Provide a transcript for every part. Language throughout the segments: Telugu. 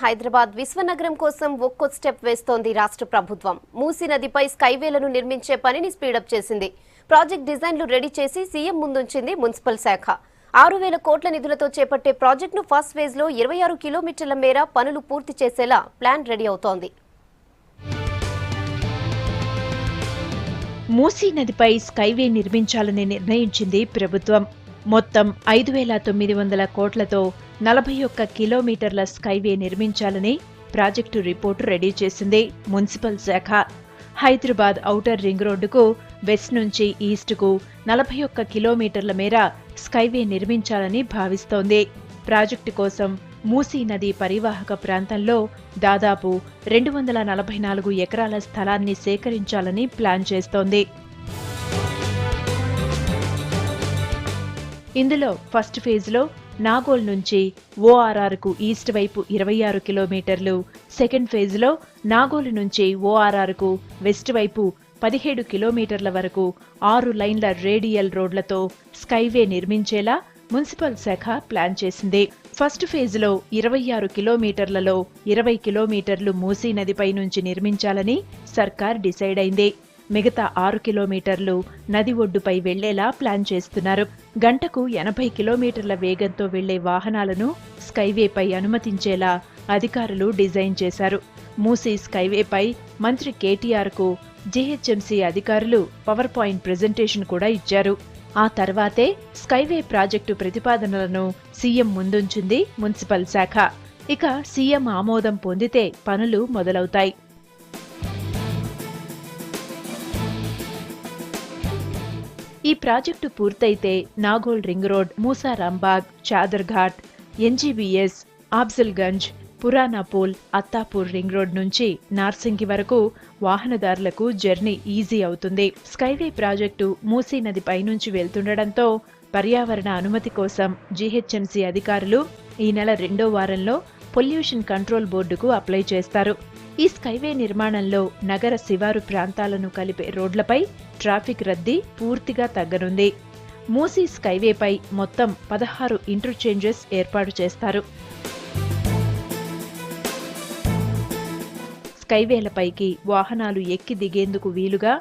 హైదరాబాద్ విశ్వనగరం కోసం ఒక్కో స్టెప్ వేస్తోంది రాష్ట్ర ప్రభుత్వం. మూసీ నదిపై స్కైవేలను నిర్మించే పనిని స్పీడప్ చేసింది. ప్రాజెక్ట్ డిజైన్లు రెడీ చేసి సీఎం ముందుంచింది మున్సిపల్ శాఖ. 6,000 కోట్ల నిధులతో చేపట్టే ప్రాజెక్టును ఫస్ట్ ఫేజ్ లో 26 కిలోమీటర్ల మేర పనులు పూర్తి చేసేలా ప్లాన్ రెడీ అవుతోంది. మూసీ నదిపై స్కైవే నిర్మించాలని నిర్ణయించింది ప్రభుత్వం. మొత్తం 5,900 కోట్లతో 41 కిలోమీటర్ల స్కైవే నిర్మించాలని ప్రాజెక్టు రిపోర్టు రెడీ చేసింది మున్సిపల్ శాఖ. హైదరాబాద్ ఔటర్ రింగ్ రోడ్డుకు వెస్ట్ నుంచి ఈస్టుకు 41 కిలోమీటర్ల మేర స్కైవే నిర్మించాలని భావిస్తోంది. ప్రాజెక్టు కోసం మూసీ నది పరివాహక ప్రాంతంలో దాదాపు 244 ఎకరాల స్థలాన్ని సేకరించాలని ప్లాన్ చేస్తోంది. ఇందులో ఫస్ట్ ఫేజ్లో నాగోల్ నుంచి ఓఆర్ఆర్కు ఈస్ట్ వైపు 26 కిలోమీటర్లు, సెకండ్ ఫేజ్లో నాగోల్ నుంచి ఓఆర్ఆర్కు వెస్ట్ వైపు 17 కిలోమీటర్ల వరకు 6 లైన్ల రేడియల్ రోడ్లతో స్కైవే నిర్మించేలా మున్సిపల్ శాఖ ప్లాన్ చేసింది. ఫస్ట్ ఫేజ్లో 26 కిలోమీటర్లలో 20 కిలోమీటర్లు మూసీ నదిపై నుంచి నిర్మించాలని సర్కార్ డిసైడ్ అయింది. మిగతా 6 కిలోమీటర్లు నది ఒడ్డుపై వెళ్లేలా ప్లాన్ చేస్తున్నారు. గంటకు 80 కిలోమీటర్ల వేగంతో వెళ్లే వాహనాలను స్కైవేపై అనుమతించేలా అధికారులు డిజైన్ చేశారు. మూసీ స్కైవేపై మంత్రి కేటీఆర్కు జీహెచ్ఎంసీ అధికారులు పవర్ పాయింట్ ప్రెజెంటేషన్ కూడా ఇచ్చారు. ఆ తర్వాతే స్కైవే ప్రాజెక్టు ప్రతిపాదనలను సీఎం ముందుంచింది మున్సిపల్ శాఖ. ఇక సీఎం ఆమోదం పొందితే పనులు మొదలవుతాయి. ఈ ప్రాజెక్టు పూర్తయితే Nagole ring road, Musarambagh, Chaderghat, NGBS, Afzalgunj, Puranapul, Attapur ring road నుంచి నార్సింగి వరకు వాహనదారులకు జర్నీ ఈజీ అవుతుంది. స్కైవే ప్రాజెక్టు మూసీ నది పైనుంచి వెళ్తుండటంతో పర్యావరణ అనుమతి కోసం జీహెచ్ఎంసీ అధికారులు ఈ నెల 2వ వారంలో పొల్యూషన్ కంట్రోల్ బోర్డుకు అప్లై చేస్తారు. ఈ స్కైవే నిర్మాణంలో నగర శివారు ప్రాంతాలను కలిపే రోడ్లపై ట్రాఫిక్ రద్దీ పూర్తిగా తగ్గనుంది. మూసీ స్కైవేపై మొత్తం 16 ఇంటర్చేంజెస్ ఏర్పాటు చేస్తారు. స్కైవేలపైకి వాహనాలు ఎక్కి దిగేందుకు వీలుగా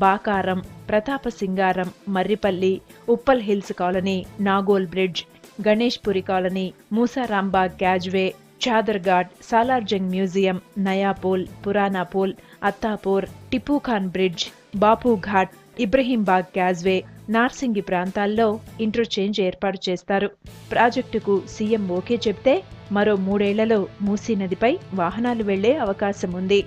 Bakaram, Pratapasingaram, Marripalli, Uppal hills colony, Nagole bridge, Ganeshpuri colony, Moosarambagh causeway, Chaderghat, Salarjung museum, Nayapul, Puranapul, Attapur, Tippukhan bridge, Bapughat, Ibrahimbagh causeway, Narsingi ప్రాంతాల్లో ఇంటర్చేంజ్ ఏర్పాటు చేస్తారు. ప్రాజెక్టుకు సీఎం ఓకే చెప్తే మరో 3 ఏళ్లలో మూసీ నదిపై వాహనాలు వెళ్లే అవకాశం ఉంది.